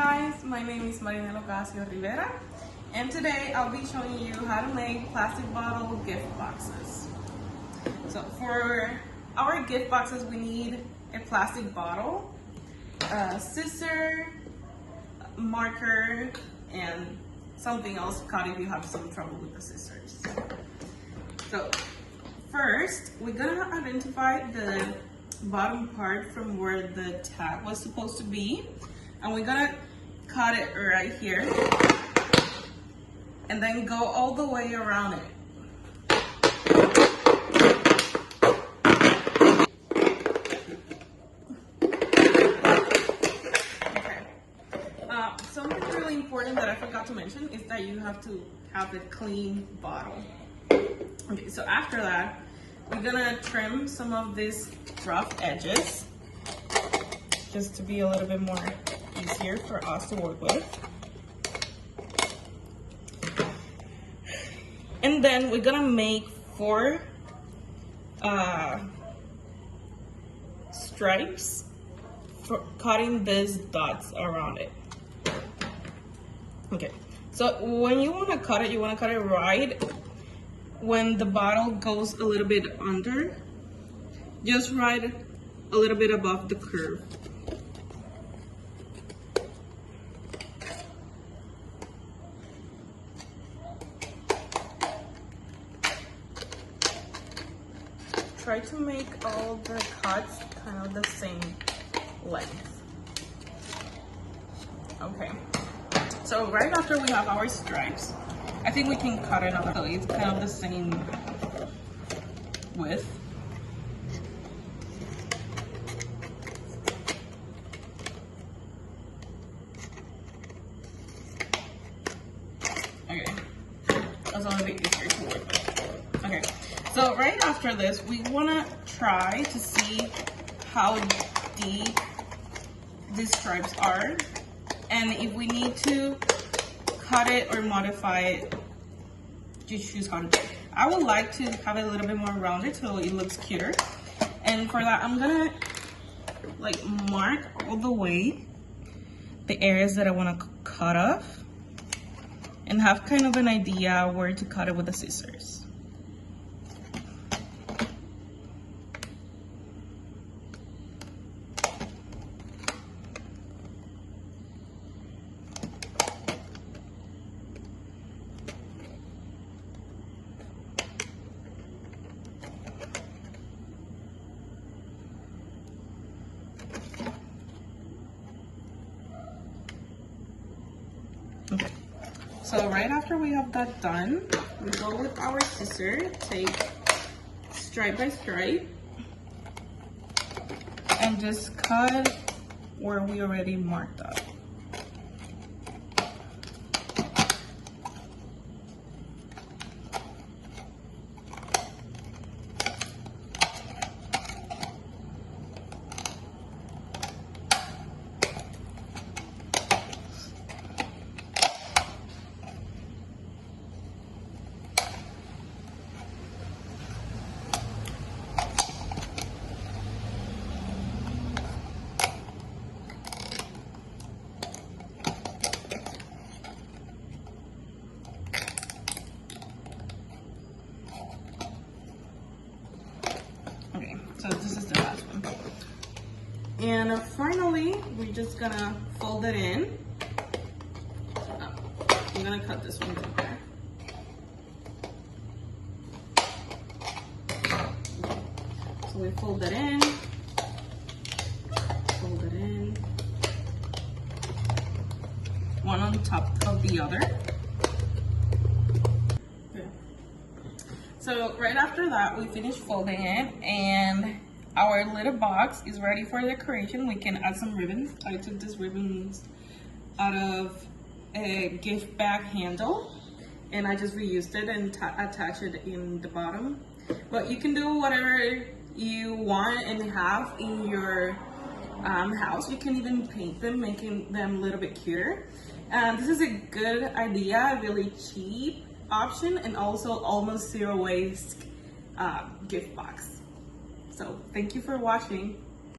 guys, my name is OCASIO-RIVERA, and today I'll be showing you how to make plastic bottle gift boxes. So for our gift boxes, we need a plastic bottle, a scissor, marker, and something else to cut if you have some trouble with the scissors. So first, we're gonna identify the bottom part from where the tag was supposed to be, and we're gonna cut it right here and then go all the way around it. Okay. Something really important that I forgot to mention is that you have to have a clean bottle. Okay, so after that, we're gonna trim some of these rough edges just to be a little bit more easier for us to work with. And then we're gonna make 4 stripes for cutting these dots around it. Okay, so when you wanna cut it, you wanna cut it right when the bottle goes a little bit under, just right a little bit above the curve. Try to make all the cuts kind of the same length. Okay, so right after we have our stripes, I think we can cut it off so it's kind of the same width. Okay, that's a little bit easier to work with. Okay, so right after this, we want to try to see how deep these stripes are, and if we need to cut it or modify it, you choose how to do it. I would like to have it a little bit more rounded so it looks cuter, and for that I'm gonna like mark all the way the areas that I want to cut off and have kind of an idea where to cut it with the scissors. Okay, so right after we have that done, we go with our scissor, take stripe by stripe, and just cut where we already marked up. Okay, so this is the last one. And finally, we're just gonna fold it in. I'm gonna cut this one there. So we fold it in, one on top of the other. So right after that, we finish folding it, and our little box is ready for decoration. We can add some ribbons. I took these ribbons out of a gift bag handle, and I just reused it and attached it in the bottom. But you can do whatever you want and have in your house. You can even paint them, making them a little bit cuter. And this is a good idea, really cheap option, and also almost zero waste gift box. So thank you for watching.